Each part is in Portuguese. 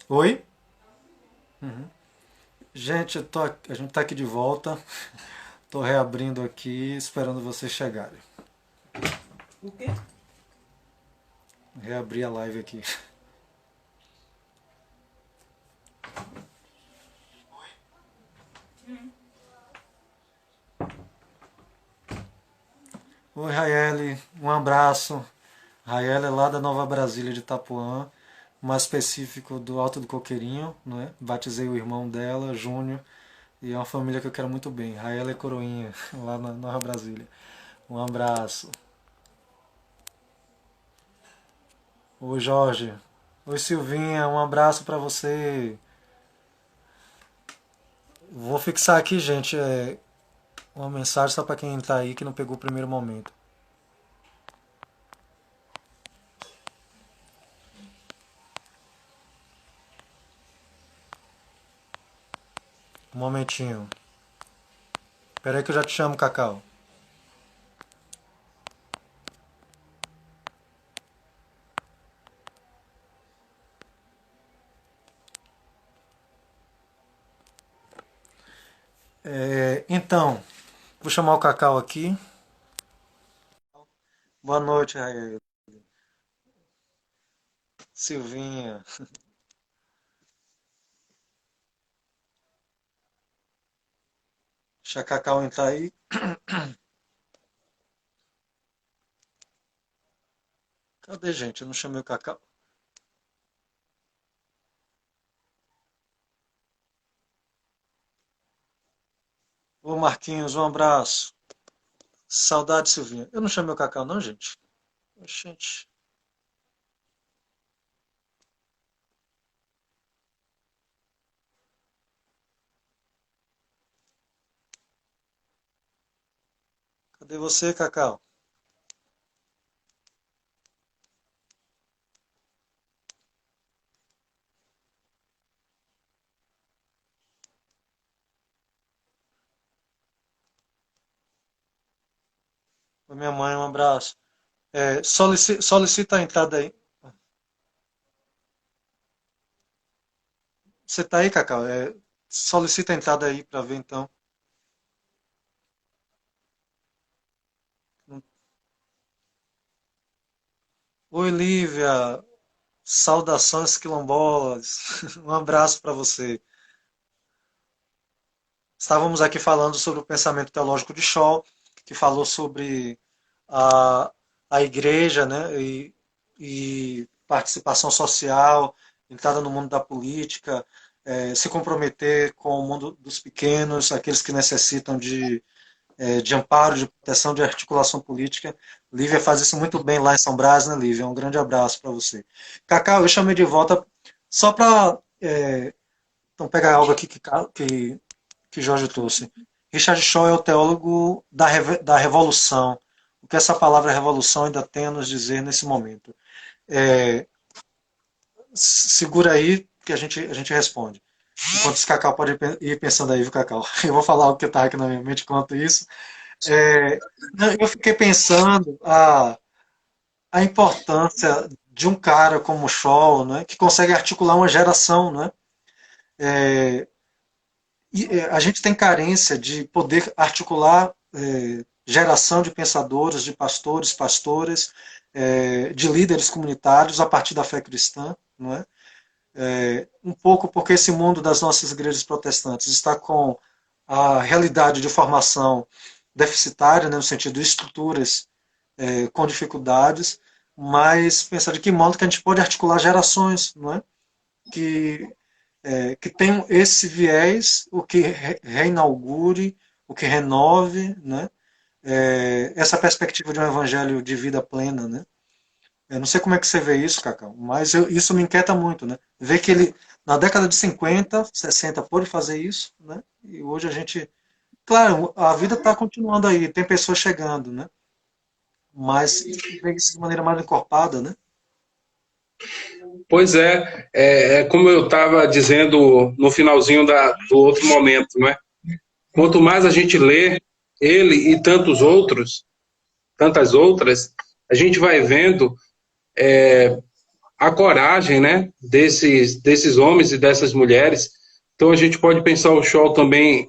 Oi? Gente, a gente tá aqui de volta. Tô reabrindo aqui, esperando vocês chegarem. O quê? Reabri a live aqui. Oi, Raiele, um abraço. Raiele é lá da Nova Brasília de Itapuã, mais específico do Alto do Coqueirinho, não é? Batizei o irmão dela, Júnior, e é uma família que eu quero muito bem. Raiele é coroinha, lá na Nova Brasília. Um abraço. Oi, Jorge. Oi, Silvinha, um abraço pra você. Vou fixar aqui, gente, uma mensagem só pra quem tá aí que não pegou o primeiro momento. Um momentinho. Pera aí que eu já te chamo, Cacau. Então, vou chamar o Cacau aqui. Boa noite, Rael. Silvinha. Deixa a Cacau entrar aí. Cadê, gente? Eu não chamei o Cacau. Ô, Marquinhos, um abraço. Saudade, Silvinha. Eu não chamei o Cacau, não, gente? Gente, cadê você, Cacau? Ô, minha mãe, um abraço. Solicita a entrada aí. Você tá aí, Cacau? Solicita a entrada aí pra ver, então. Oi, Lívia. Saudações quilombolas. Um abraço para você. Estávamos aqui falando sobre o pensamento teológico de Shaw, que falou sobre a, a igreja, né, e participação social, entrada no mundo da política, se comprometer com o mundo dos pequenos, aqueles que necessitam de amparo, de proteção, de articulação política. Lívia faz isso muito bem lá em São Brás, né, Lívia? Um grande abraço para você. Cacau, eu chamei de volta só para então pegar algo aqui que Jorge trouxe. Richard Shaw é o teólogo da revolução. O que essa palavra revolução ainda tem a nos dizer nesse momento? É, segura aí que a gente responde. Enquanto esse Cacau pode ir pensando aí, viu, Cacau? Eu vou falar o que está aqui na minha mente enquanto isso. É, eu fiquei pensando a importância de um cara como Shaw, né, que consegue articular uma geração, né? É, a gente tem carência de poder articular geração de pensadores, de pastores, pastoras, de líderes comunitários a partir da fé cristã, não é? Um pouco porque esse mundo das nossas igrejas protestantes está com a realidade de formação deficitária, né, no sentido de estruturas com dificuldades, mas pensar de que modo que a gente pode articular gerações, não é? Que que tenham esse viés, o que reinaugure, o que renove, né? Essa perspectiva de um evangelho de vida plena, né? Eu não sei como é que você vê isso, Cacau, mas isso me inquieta muito, né? Ver que ele, na década de 50, 60, pôde fazer isso, né? E hoje a gente... Claro, a vida está continuando aí, tem pessoas chegando, né? Mas ver isso de maneira mais encorpada, né? Pois é como eu estava dizendo no finalzinho do outro momento, não é? Quanto mais a gente lê ele e tantos outros, tantas outras, a gente vai vendo a coragem, né, desses homens e dessas mulheres. Então a gente pode pensar o Scholl também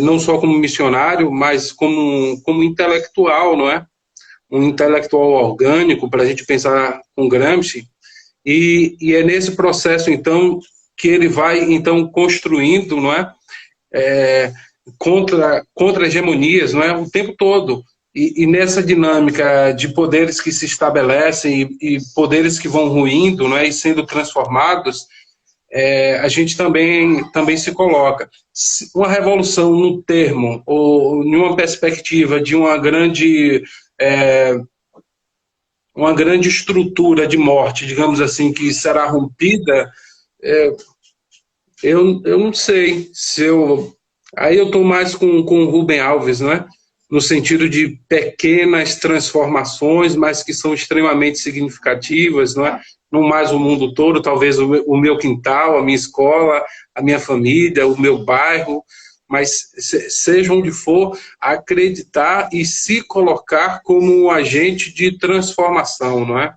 não só como missionário, mas como intelectual, não é? Um intelectual orgânico para a gente pensar com Gramsci. E é nesse processo então que ele vai então construindo, não é? Contra hegemonias, não é? O tempo todo. E nessa dinâmica de poderes que se estabelecem e poderes que vão ruindo, não é? E sendo transformados, a gente também se coloca. Uma revolução no termo, ou em uma perspectiva de uma grande estrutura de morte, digamos assim, que será rompida, eu não sei se eu... Aí eu estou mais com o Rubem Alves, né? No sentido de pequenas transformações, mas que são extremamente significativas, não é? Não mais o mundo todo, talvez o meu quintal, a minha escola, a minha família, o meu bairro, mas seja onde for, acreditar e se colocar como um agente de transformação, não é?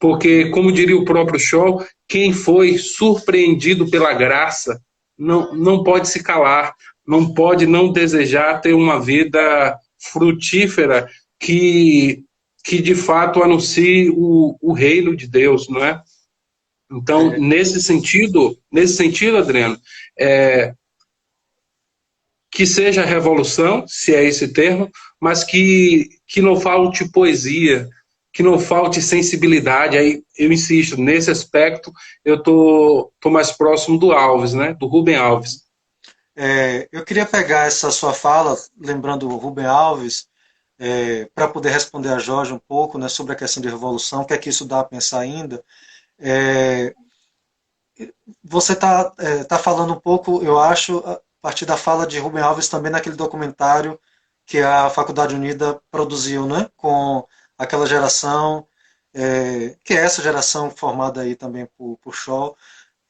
Porque, como diria o próprio Shaw, quem foi surpreendido pela graça não pode se calar, não pode não desejar ter uma vida frutífera que de fato anuncie o reino de Deus, não é? Então, nesse sentido, Adriano, que seja revolução, se é esse termo, mas que não falte poesia, que não falte sensibilidade. Aí eu insisto, nesse aspecto eu tô mais próximo do Alves, né? Do Rubem Alves. Eu queria pegar essa sua fala, lembrando o Rubem Alves, para poder responder a Jorge um pouco, né, sobre a questão de revolução, o que é que isso dá a pensar ainda. Você tá falando um pouco, eu acho, a partir da fala de Rubem Alves também naquele documentário que a Faculdade Unida produziu, né, com aquela geração, que é essa geração formada aí também por Shaw,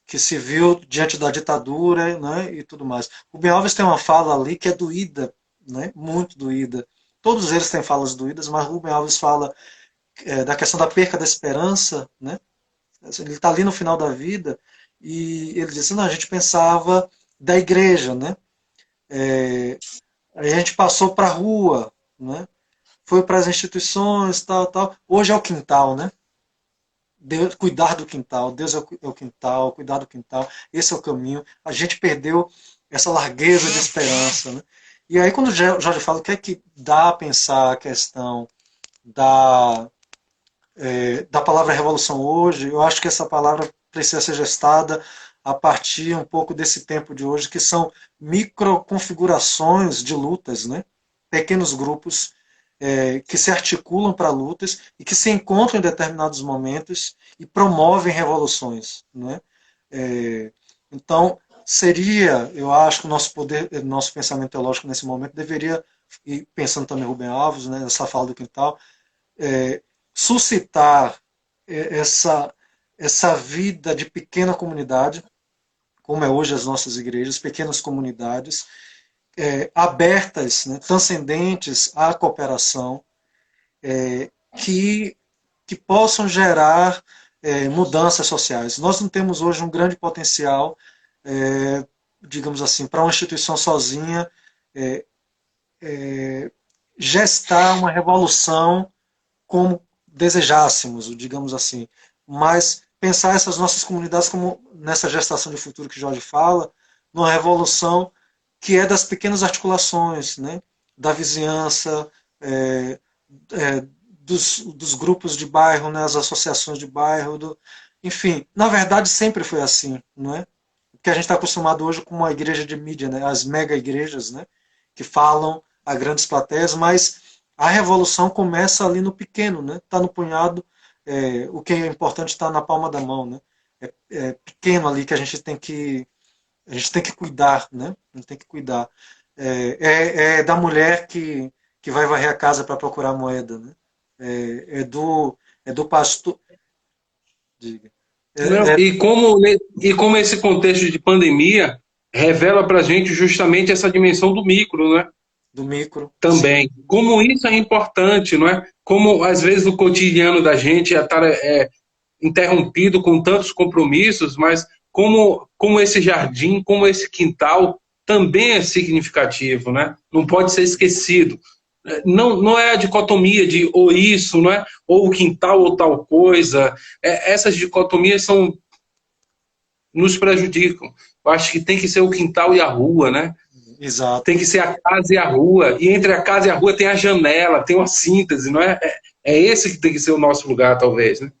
que se viu diante da ditadura, né, e tudo mais. Rubem Alves tem uma fala ali que é doída, né, muito doída. Todos eles têm falas doídas, mas Rubem Alves fala da questão da perca da esperança, né? Ele está ali no final da vida e ele disse, não, a gente pensava da igreja, né? A gente passou para a rua, né? Foi para as instituições, tal, tal. Hoje é o quintal, né? Deus, cuidar do quintal, Deus é o quintal, cuidar do quintal, esse é o caminho. A gente perdeu essa largueza de esperança, né? E aí quando o Jorge fala o que é que dá a pensar a questão da, da palavra revolução hoje, eu acho que essa palavra precisa ser gestada a partir um pouco desse tempo de hoje, que são microconfigurações de lutas, né? Pequenos grupos que se articulam para lutas e que se encontram em determinados momentos e promovem revoluções, né? Então, seria, eu acho que o nosso poder, nosso pensamento teológico nesse momento deveria, e pensando também em Rubem Alves, né, essa fala do quintal, suscitar essa vida de pequena comunidade, como é hoje as nossas igrejas, pequenas comunidades, abertas, né, transcendentes à cooperação, que possam gerar mudanças sociais. Nós não temos hoje um grande potencial, digamos assim, para uma instituição sozinha gestar uma revolução como desejássemos, digamos assim. Mas pensar essas nossas comunidades como nessa gestação de futuro que Jorge fala, numa revolução que é das pequenas articulações, né? Da vizinhança, dos grupos de bairro, né? As associações de bairro, enfim, na verdade sempre foi assim, não é? Porque a gente está acostumado hoje com uma igreja de mídia, né? As mega igrejas, né? Que falam a grandes plateias, mas a revolução começa ali no pequeno, né? Está no punhado, o que é importante está na palma da mão, né? É pequeno ali que a gente tem que cuidar, né? A gente tem que cuidar. É da mulher que vai varrer a casa para procurar moeda, né? Do pastor. Diga. Não, e como esse contexto de pandemia revela para a gente justamente essa dimensão do micro, né? Do micro. Também. Sim. Como isso é importante, não é? Como às vezes o cotidiano da gente interrompido com tantos compromissos, mas como esse jardim, como esse quintal também é significativo, né? Não pode ser esquecido. Não é a dicotomia de ou isso, não é? Ou o quintal ou tal coisa. Essas dicotomias nos prejudicam. Eu acho que tem que ser o quintal e a rua, né? Exato. Tem que ser a casa e a rua. E entre a casa e a rua tem a janela, tem uma síntese, não é? É esse que tem que ser o nosso lugar, talvez, né?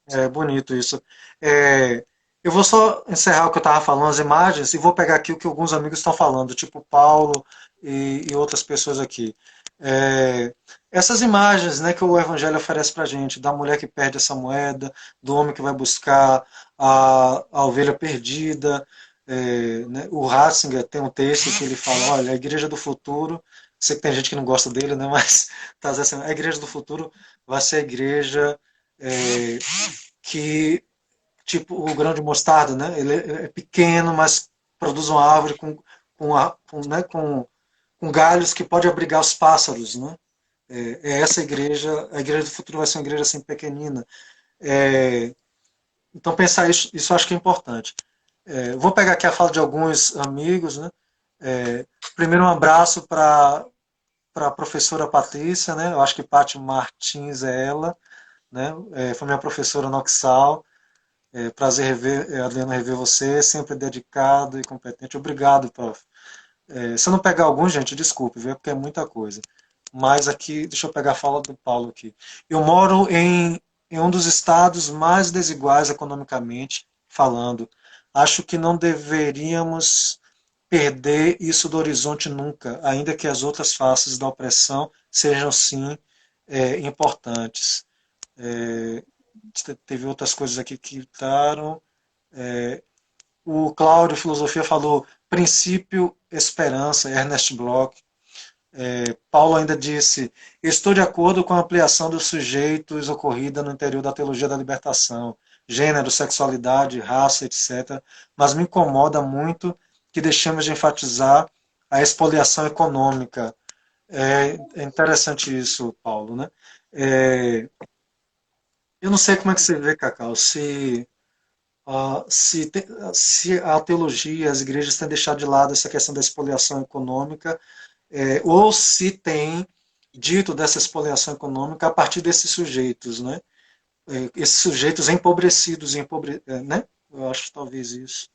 É bonito isso. É, eu vou só encerrar o que eu estava falando, as imagens, e vou pegar aqui o que alguns amigos estão falando, tipo Paulo e outras pessoas aqui. É, essas imagens, né, que o Evangelho oferece para a gente, da mulher que perde essa moeda, do homem que vai buscar a ovelha perdida. Né, o Ratzinger tem um texto que ele fala, olha, a igreja do futuro, sei que tem gente que não gosta dele, né, mas tá dizendo assim, a igreja do futuro vai ser a igreja é, que, tipo o grão de mostarda, né? Ele é pequeno, mas produz uma árvore né, com galhos que pode abrigar os pássaros, né? Essa igreja, a igreja do futuro vai ser uma igreja assim pequenina. É, então pensar isso eu acho que é importante. Vou pegar aqui a fala de alguns amigos, né? Primeiro um abraço para a professora Patrícia, né? Eu acho que Paty Martins é ela, né? Foi minha professora no Oxal. Prazer rever, Adriano, rever você, sempre dedicado e competente. Obrigado, prof. Se eu não pegar algum, gente, desculpe, viu? Porque é muita coisa. Mas aqui, deixa eu pegar a fala do Paulo aqui. Eu moro em um dos estados mais desiguais economicamente falando. Acho que não deveríamos perder isso do horizonte nunca, ainda que as outras faces da opressão sejam, sim, importantes. É, teve outras coisas aqui que estaram. O Cláudio Filosofia falou princípio, esperança, Ernest Bloch. Paulo ainda disse: estou de acordo com a ampliação dos sujeitos ocorrida no interior da teologia da libertação, gênero, sexualidade, raça, etc. Mas me incomoda muito que deixemos de enfatizar a expoliação econômica. É interessante isso, Paulo, né? Eu não sei como é que você vê, Cacau, se a teologia, as igrejas têm deixado de lado essa questão da expoliação econômica, ou se tem dito dessa expoliação econômica a partir desses sujeitos, né? Esses sujeitos empobrecidos, né? Eu acho talvez isso.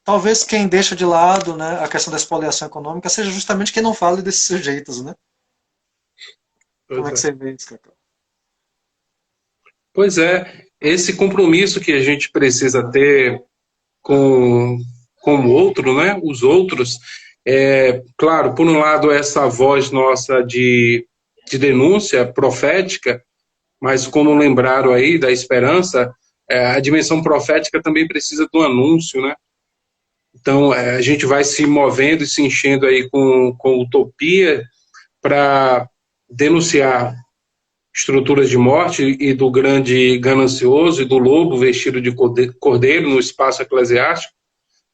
Talvez quem deixa de lado, né, a questão da expoliação econômica seja justamente quem não fala desses sujeitos, né? Como é Pois que é. você vê isso, Cacau? Pois é, esse compromisso que a gente precisa ter com o outro, né? Os outros, claro, por um lado, essa voz nossa de denúncia profética, mas como lembraram aí da esperança, a dimensão profética também precisa do anúncio, né? Então, a gente vai se movendo e se enchendo aí com utopia para denunciar estruturas de morte e do grande ganancioso e do lobo vestido de cordeiro no espaço eclesiástico,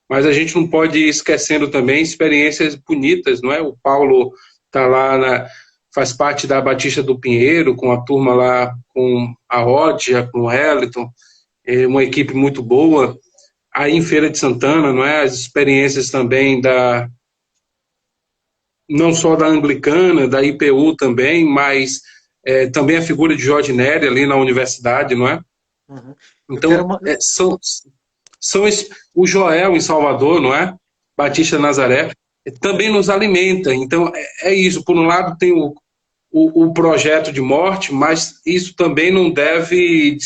mas a gente não pode ir esquecendo também experiências bonitas, não é? O Paulo está lá, faz parte da Batista do Pinheiro, com a turma lá, com a Ródia, com o Wellington, uma equipe muito boa. Aí em Feira de Santana, não é? As experiências também não só da Anglicana, da IPU também, mas também a figura de Jorge Neri ali na universidade, não é? Uhum. Então, são o Joel em Salvador, não é? Batista Nazaré, também nos alimenta. Então, é isso. Por um lado, tem o projeto de morte, mas isso também não deve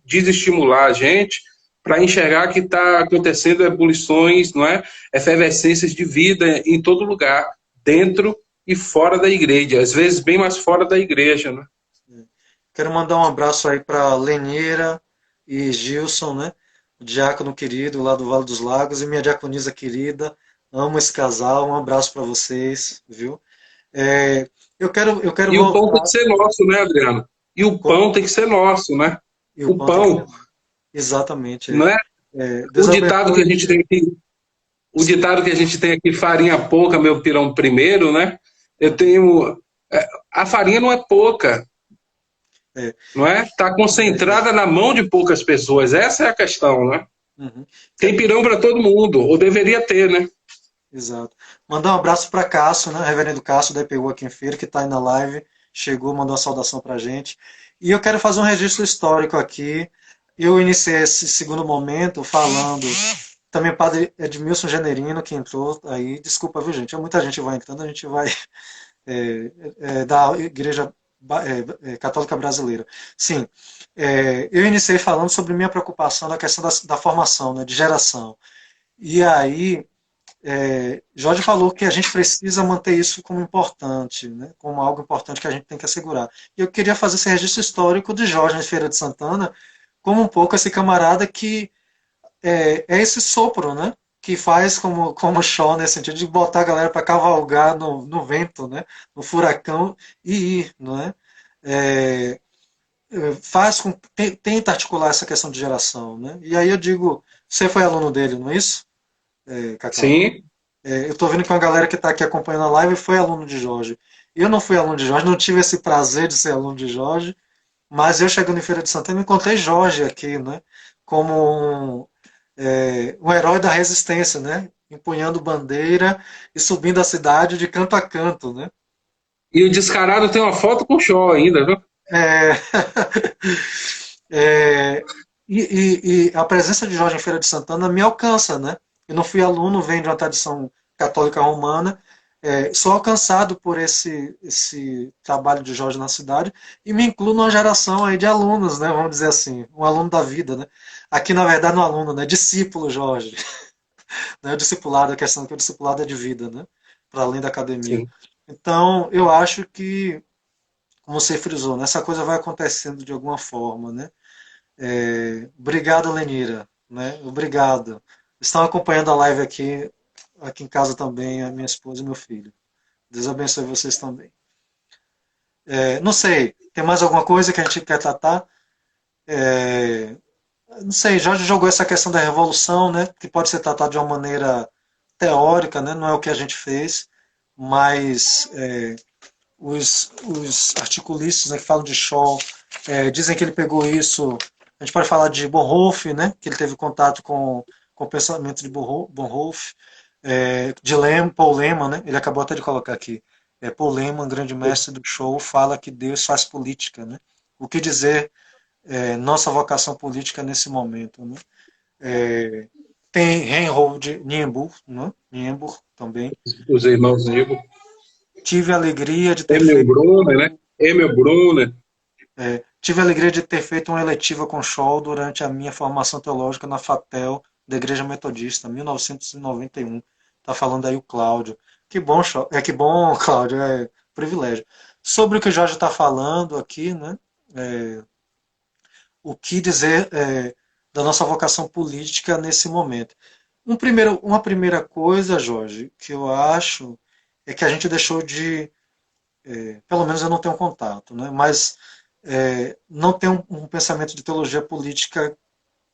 desestimular a gente para enxergar que está acontecendo ebulições, não é? Efervescências de vida em todo lugar, dentro e fora da igreja, às vezes bem mais fora da igreja, né? Quero mandar um abraço aí para Lenira e Gilson, né? O diácono querido lá do Vale dos Lagos e minha diaconisa querida. Amo esse casal. Um abraço para vocês, viu? Eu quero E o pão tem que voltar. ser nosso, né, Adriano? E o pão tem que ser nosso, né? E o O pão tem que ser. pão, Exatamente. não é? Deus O ditado que a abençoe. gente tem aqui, o ditado que a gente tem aqui, farinha pouca, meu pirão primeiro, né? Eu tenho. A farinha não é pouca. não é? Está concentrada na mão de poucas pessoas. Essa é a questão, né? Uhum. Tem pirão para todo mundo, ou deveria ter, né? Exato. Mandar um abraço para Cássio, né? Reverendo Cássio da EPU aqui em Feira, que está aí na live, chegou, mandou uma saudação para a gente. E eu quero fazer um registro histórico aqui. Eu iniciei esse segundo momento falando também o padre Edmilson Generino, que entrou aí. Desculpa, viu, gente? Muita gente vai entrando, a gente vai da Igreja Católica Brasileira. Sim, eu iniciei falando sobre minha preocupação na questão da formação, né, de geração. E aí, Jorge falou que a gente precisa manter isso como importante, né, como algo importante que a gente tem que assegurar. E eu queria fazer esse registro histórico de Jorge na Feira de Santana, como um pouco esse camarada que é esse sopro, né? Que faz como Shaw, nesse sentido de botar a galera para cavalgar no vento, né? No furacão e ir, não é? É, faz com tenta articular essa questão de geração, né? E aí eu digo, você foi aluno dele, não é isso, Cacau? Sim. Eu estou vendo que uma galera que está aqui acompanhando a live foi aluno de Jorge. Eu não fui aluno de Jorge, não tive esse prazer de ser aluno de Jorge, mas eu chegando em Feira de Santana encontrei Jorge aqui, né? Como um herói da resistência, né? Empunhando bandeira e subindo a cidade de canto a canto, né? E o descarado tem uma foto com o Shaw ainda, viu? É, é, e a presença de Jorge em Feira de Santana me alcança, né? Eu não fui aluno, venho de uma tradição católica romana, sou alcançado por esse trabalho de Jorge na cidade e me incluo numa geração aí de alunos, né? Vamos dizer assim, um aluno da vida, né? Aqui, na verdade, não é aluno, né? Discípulo Jorge. Né? O discipulado, a questão que o discipulado é de vida, né? Para além da academia. Sim. Então, eu acho que, como você frisou, né? Essa coisa vai acontecendo de alguma forma, né? Obrigado, Lenira, né? Obrigado. Estão acompanhando a live aqui em casa também, a minha esposa e meu filho. Deus abençoe vocês também. Não sei, tem mais alguma coisa que a gente quer tratar? É, não sei, Jorge jogou essa questão da revolução, né? Que pode ser tratada de uma maneira teórica, né? Não é o que a gente fez, mas os articulistas, né, que falam de Shaw dizem que ele pegou isso. A gente pode falar de Bonhoeffer, né, que ele teve contato com o pensamento de Bonhoeffer, Paul Lehmann, né, ele acabou até de colocar aqui. Paul Lehmann, grande mestre do Shaw, fala que Deus faz política. Né? O que dizer nossa vocação política nesse momento? Né? Tem Reinhold Niebuhr, né? Niebuhr também. Os irmãos Nibo. Tive a alegria de ter Emil feito Brunner, né? Emil Brunner. Tive a alegria de ter feito uma eletiva com Scholl durante a minha formação teológica na FATEL da Igreja Metodista, 1991. Tá falando aí o Cláudio. Que bom, que bom, Cláudio, privilégio. Sobre o que o Jorge está falando aqui, né? O que dizer da nossa vocação política nesse momento? Uma primeira coisa, Jorge, que eu acho é que a gente deixou de, pelo menos eu não tenho contato, né? Mas não tem um pensamento de teologia política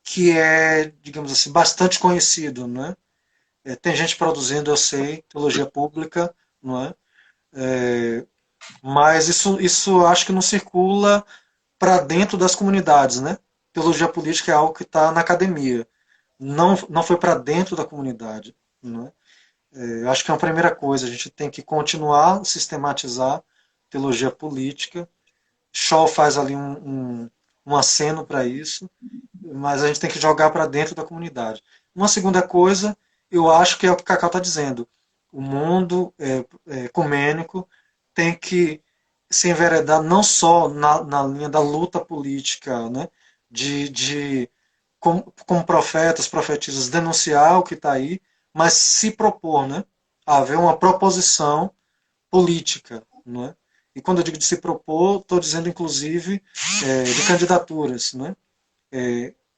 que é, digamos assim, bastante conhecido, né? Tem gente produzindo, eu sei, teologia pública, não é? Mas isso acho que não circula para dentro das comunidades, né? Teologia política é algo que está na academia, não foi para dentro da comunidade, né? Eu acho que é uma primeira coisa, a gente tem que continuar a sistematizar teologia política. Shaw faz ali um aceno para isso, mas a gente tem que jogar para dentro da comunidade. Uma segunda coisa, eu acho que é o que o Cacau está dizendo. O mundo ecumênico tem que se enveredar não só na linha da luta política, né, como profetas, profetisas, denunciar o que está aí, mas se propor, né, a haver uma proposição política, não é? E quando eu digo de se propor, estou dizendo inclusive de candidaturas, né?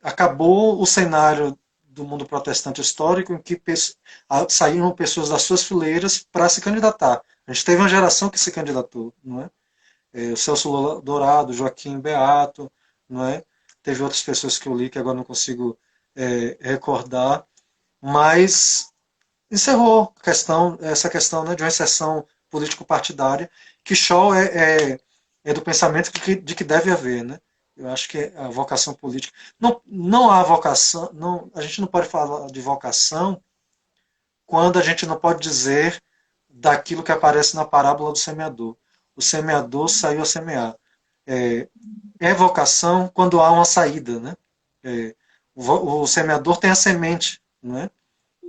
Acabou o cenário do mundo protestante histórico em que saíram pessoas das suas fileiras para se candidatar. A gente teve uma geração que se candidatou, não é? O Celso Dourado, Joaquim Beato, não é? Teve outras pessoas que eu li que agora não consigo recordar, mas encerrou essa questão, né, de uma inserção político-partidária, que Shaw é do pensamento de que deve haver, né? Eu acho que a vocação política. Não há vocação, não, a gente não pode falar de vocação quando a gente não pode dizer daquilo que aparece na parábola do semeador. O semeador saiu a semear. É, é vocação quando há uma saída, né? É, o semeador tem a semente, né?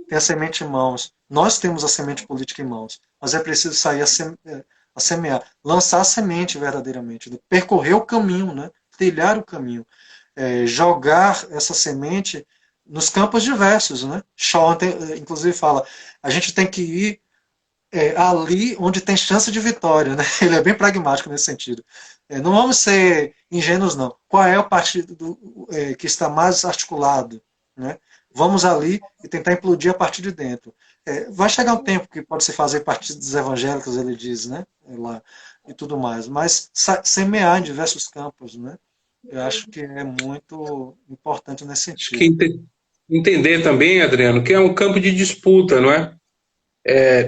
Tem a semente em mãos. Nós temos a semente política em mãos, mas é preciso sair a semear, lançar a semente verdadeiramente, né? Percorrer o caminho, né? Trilhar o caminho, jogar essa semente nos campos diversos, né? Shaw, inclusive, fala, a gente tem que ir ali onde tem chance de vitória, né? Ele é bem pragmático nesse sentido. Não vamos ser ingênuos, não. Qual é o partido que está mais articulado, né? Vamos ali e tentar implodir a partir de dentro. Vai chegar um tempo que pode se fazer partidos evangélicos, ele diz, né? Lá, e tudo mais. Mas semear em diversos campos, né? Eu acho que é muito importante nesse Acho que sentido. entender também, Adriano, que é um campo de disputa, não é?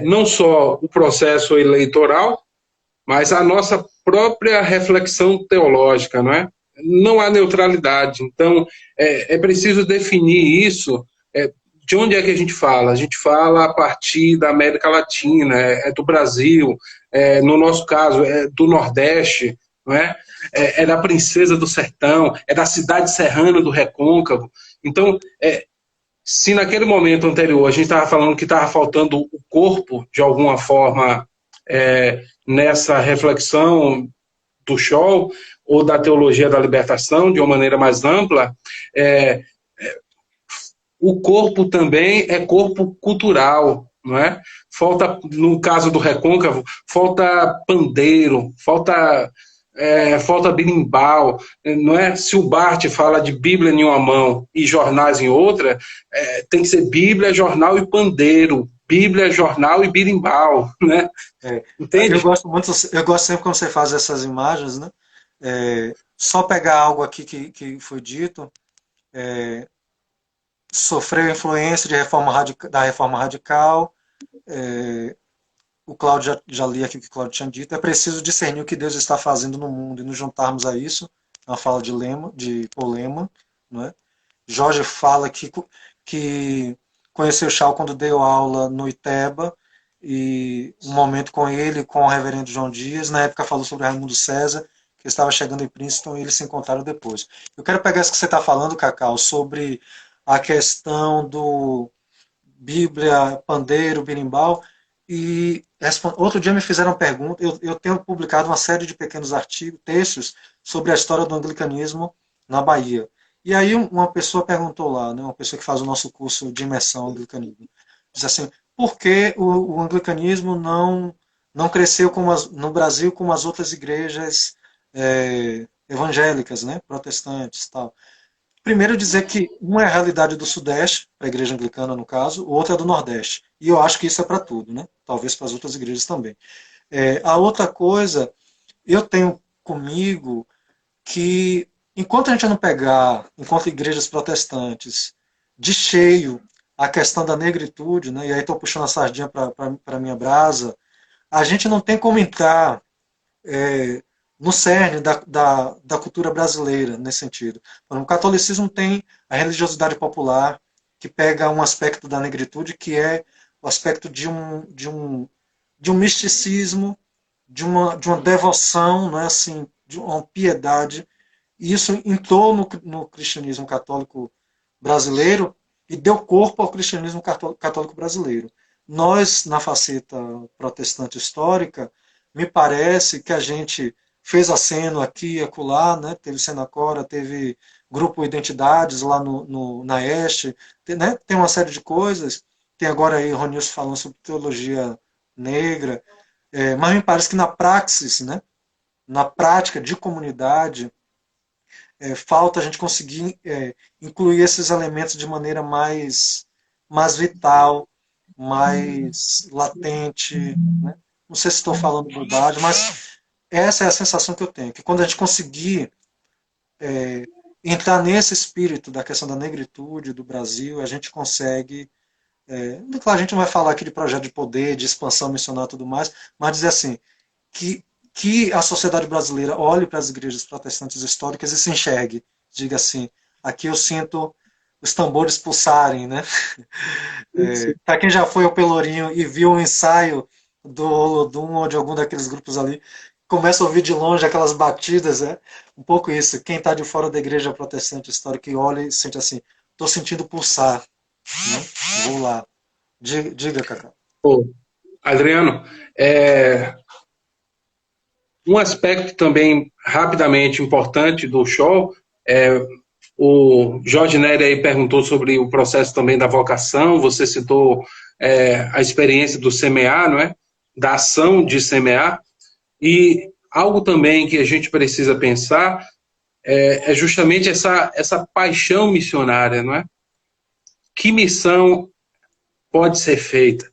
Não só o processo eleitoral, mas a nossa própria reflexão teológica, não é? Não há neutralidade. Então, é preciso definir isso. De onde é que a gente fala? A gente fala a partir da América Latina, do Brasil, no nosso caso, é do Nordeste, não é? É da Princesa do Sertão, é da cidade serrana do Recôncavo. Então, se naquele momento anterior a gente estava falando que estava faltando o corpo, de alguma forma, nessa reflexão do Shaw, ou da teologia da libertação, de uma maneira mais ampla, o corpo também é corpo cultural, não é? Falta, no caso do Recôncavo, falta pandeiro, falta berimbau, não é? Se o Barth fala de Bíblia em uma mão e jornais em outra, tem que ser Bíblia, jornal e pandeiro, Bíblia, jornal e berimbau, né? Eu Entende? gosto muito, eu gosto sempre quando você faz essas imagens, né? Só pegar algo aqui que foi dito, sofreu influência da reforma radical, o Cláudio já li aqui o que o Cláudio tinha dito, é preciso discernir o que Deus está fazendo no mundo e nos juntarmos a isso, uma fala de Paul Lehmann, não é? Jorge fala que conheceu Shaw quando deu aula no Iteba, e um momento com ele, com o reverendo João Dias, na época falou sobre Raimundo César, que estava chegando em Princeton, e eles se encontraram depois. Eu quero pegar isso que você está falando, Cacau, sobre a questão do Bíblia, pandeiro, berimbau, e outro dia me fizeram pergunta, eu tenho publicado uma série de pequenos artigos, textos, sobre a história do anglicanismo na Bahia. E aí uma pessoa perguntou lá, né, uma pessoa que faz o nosso curso de imersão ao anglicanismo, diz assim, por que o anglicanismo não cresceu no Brasil como as outras igrejas evangélicas, né, protestantes e tal? Primeiro dizer que uma é a realidade do Sudeste, para a igreja anglicana no caso, o outro é do Nordeste. E eu acho que isso é para tudo, né? Talvez para as outras igrejas também. A outra coisa, eu tenho comigo que, enquanto a gente não pegar, enquanto igrejas protestantes, de cheio a questão da negritude, né? E aí estou puxando a sardinha para a minha brasa, a gente não tem como entrar no cerne da cultura brasileira, nesse sentido. O catolicismo tem a religiosidade popular, que pega um aspecto da negritude, que é o aspecto de um misticismo, de uma devoção, não é assim, de uma piedade. E isso entrou no cristianismo católico brasileiro e deu corpo ao cristianismo católico brasileiro. Nós, na faceta protestante histórica, me parece que a gente fez aceno aqui e acolá, né? Teve Senacora, teve Grupo Identidades lá na Este, né? Tem uma série de coisas. Tem agora aí Ronilson falando sobre teologia negra, mas me parece que na praxis, né? Na prática de comunidade, falta a gente conseguir incluir esses elementos de maneira mais vital, mais latente, né? Não sei se estou falando verdade, mas essa é a sensação que eu tenho, que quando a gente conseguir entrar nesse espírito da questão da negritude do Brasil, a gente consegue. Claro, a gente não vai falar aqui de projeto de poder, de expansão missionária e tudo mais, mas dizer assim, que que a sociedade brasileira olhe para as igrejas protestantes históricas e se enxergue. Diga assim, aqui eu sinto os tambores pulsarem, né? Para quem já foi ao Pelourinho e viu um ensaio do Olodum ou de algum daqueles grupos ali, começa a ouvir de longe aquelas batidas, é um pouco isso. Quem está de fora da igreja protestante histórica e olha e sente assim, estou sentindo pulsar, né? Vou lá. Diga, Cacá. Pô, Adriano, um aspecto também rapidamente importante do show, o Jorge Neri aí perguntou sobre o processo também da vocação, você citou a experiência do semear, não é? Da ação de semear, e algo também que a gente precisa pensar é justamente essa paixão missionária, não é? Que missão pode ser feita?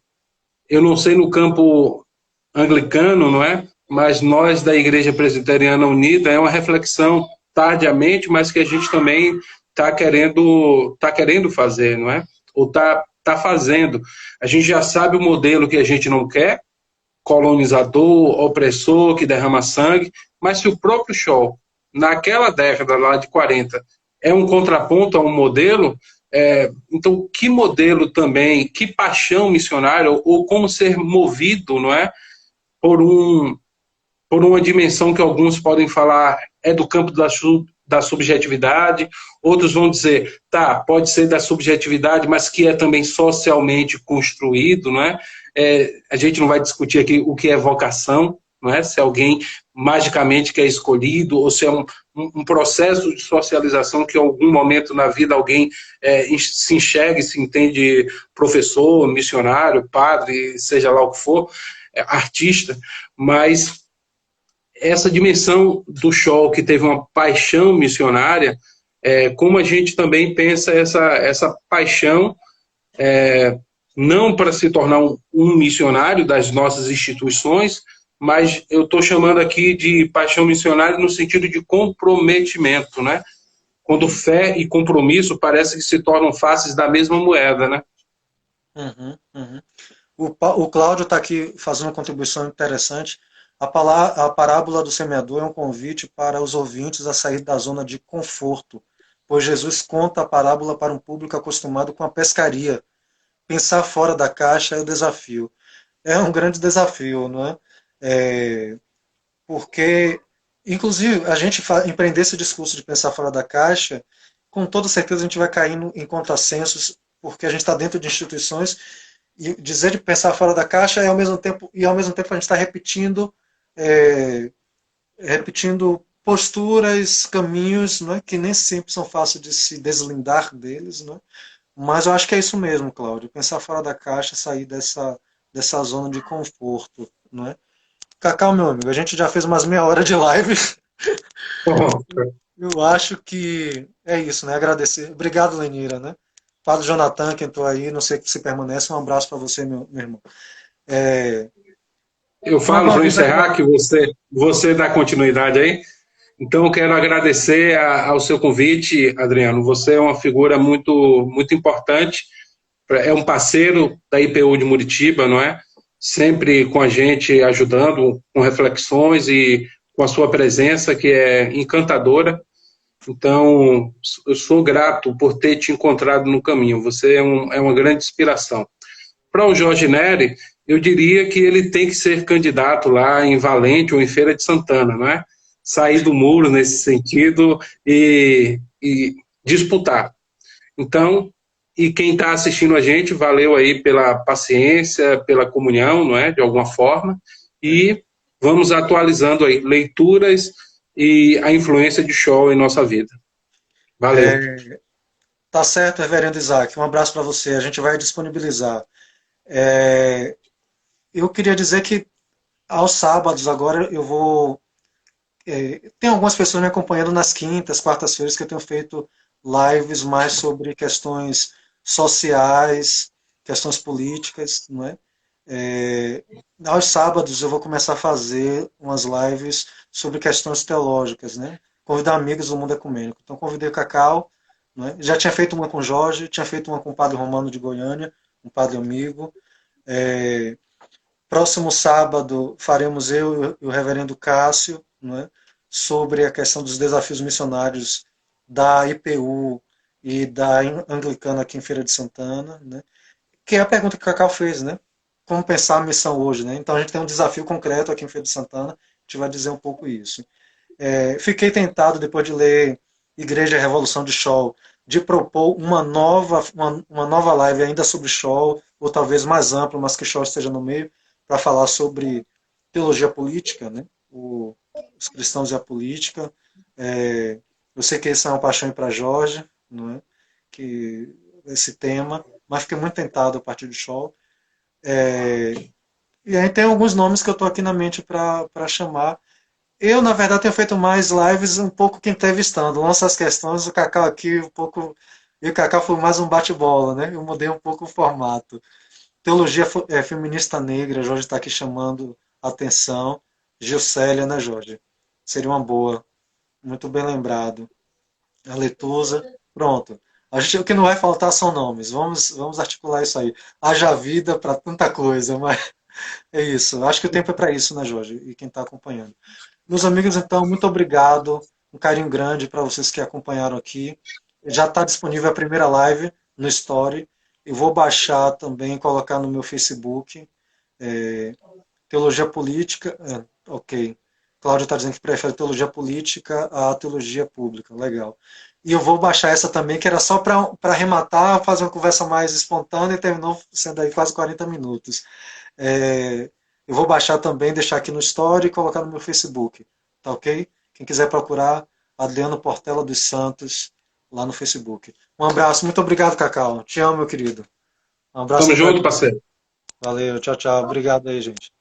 Eu não sei no campo anglicano, não é? Mas nós da Igreja Presbiteriana Unida é uma reflexão tardiamente, mas que a gente também tá querendo fazer, não é? Ou tá fazendo. A gente já sabe o modelo que a gente não quer, colonizador, opressor, que derrama sangue, mas se o próprio Shaw, naquela década lá de 40, é um contraponto a um modelo, então que modelo também, que paixão missionária, ou como ser movido, não é? Por por uma dimensão que alguns podem falar é do campo da subjetividade, outros vão dizer, tá, pode ser da subjetividade, mas que é também socialmente construído, não é? A gente não vai discutir aqui o que é vocação, não é? Se alguém magicamente que é escolhido, ou se é um processo de socialização que em algum momento na vida alguém se enxerga e se entende professor, missionário, padre, seja lá o que for, artista, mas essa dimensão do show que teve uma paixão missionária, como a gente também pensa essa paixão não para se tornar um missionário das nossas instituições, mas eu estou chamando aqui de paixão missionária no sentido de comprometimento, né? Quando fé e compromisso parece que se tornam faces da mesma moeda, né? Uhum, uhum. O Cláudio está aqui fazendo uma contribuição interessante. A parábola do semeador é um convite para os ouvintes a sair da zona de conforto, pois Jesus conta a parábola para um público acostumado com a pescaria. Pensar fora da caixa é o desafio. É um grande desafio, não é? Porque, inclusive, a gente empreender esse discurso de pensar fora da caixa, com toda certeza a gente vai caindo em contrassensos, porque a gente está dentro de instituições e dizer de pensar fora da caixa é ao mesmo tempo a gente está é, repetindo posturas, caminhos, não é, que nem sempre são fáceis de se deslindar deles, não é? Mas eu acho que é isso mesmo, Cláudio, pensar fora da caixa, sair dessa zona de conforto, não é? Cacau, meu amigo, a gente já fez umas meia hora de live. Eu acho que é isso, né? Agradecer. Obrigado, Lenira, né? Padre Jonathan, que entrou aí, não sei se permanece. Um abraço para você, meu irmão. É, Eu mais falo uma para vez aí, encerrar que você dá continuidade aí. Então, eu quero agradecer ao seu convite, Adriano. Você é uma figura muito importante, é um parceiro da IPU de Muritiba, não é? Sempre com a gente, ajudando com reflexões e com a sua presença, que é encantadora. Então, eu sou grato por ter te encontrado no caminho. Você é uma grande inspiração. Para o Jorge Neri, eu diria que ele tem que ser candidato lá em Valente ou em Feira de Santana, não é? Sair do muro nesse sentido e disputar. Então, e quem está assistindo a gente, valeu aí pela paciência, pela comunhão, não é? De alguma forma. E vamos atualizando aí leituras e a influência de Shaw em nossa vida. Valeu. tá certo, reverendo Isaac. Um abraço para você. A gente vai disponibilizar. É, eu queria dizer que aos sábados agora eu vou. Tem algumas pessoas me acompanhando nas quintas, quartas-feiras que eu tenho feito lives mais sobre questões sociais, questões políticas, não é? Aos sábados eu vou começar a fazer umas lives sobre questões teológicas, né? Convidar amigos do mundo ecumênico. Então convidei o Cacau, não é? Já tinha feito uma com o Jorge, tinha feito uma com o padre Romano de Goiânia, um padre amigo. É, Próximo sábado faremos eu e o reverendo Cássio, né, sobre a questão dos desafios missionários da IPU e da Anglicana aqui em Feira de Santana, né, que é a pergunta que o Cacau fez, né? Como pensar a missão hoje, né? Então a gente tem um desafio concreto aqui em Feira de Santana, a gente vai dizer um pouco isso. Fiquei tentado, depois de ler Igreja e Revolução de Scholl, de propor uma nova live ainda sobre Scholl, ou talvez mais ampla, mas que Scholl esteja no meio, para falar sobre teologia política, né? Os cristãos e a política. Eu sei que esse é uma paixão para Jorge, não é? Que esse tema, mas fiquei muito tentado a partir de Scholl. E aí tem alguns nomes que eu estou aqui na mente para chamar. Eu, na verdade, tenho feito mais lives um pouco que entrevistando. Lanço as questões, o Cacau aqui um pouco. E o Cacau foi mais um bate-bola, né? Eu mudei um pouco o formato. Teologia feminista negra, Jorge está aqui chamando a atenção. Gilcélia, né, Jorge? Seria uma boa. Muito bem lembrado. A Letusa. Pronto. O que não vai faltar são nomes. Vamos articular isso aí. Haja vida para tanta coisa, mas é isso. Acho que o tempo é para isso, né, Jorge? E quem está acompanhando. Meus amigos, então, muito obrigado. Um carinho grande para vocês que acompanharam aqui. Já está disponível a primeira live no Story. Eu vou baixar também e colocar no meu Facebook. É, teologia política. Ok. Cláudio está dizendo que prefere teologia política à teologia pública. Legal. E eu vou baixar essa também, que era só para arrematar, fazer uma conversa mais espontânea e terminou sendo aí quase 40 minutos. É, eu vou baixar também, deixar aqui no Story e colocar no meu Facebook. Tá ok? Quem quiser procurar, Adriano Portela dos Santos, lá no Facebook. Um abraço, muito obrigado, Cacau. Te amo, meu querido. Um abraço Tamo aí pra junto, ti. parceiro. Valeu, tchau, tchau. Obrigado aí, gente.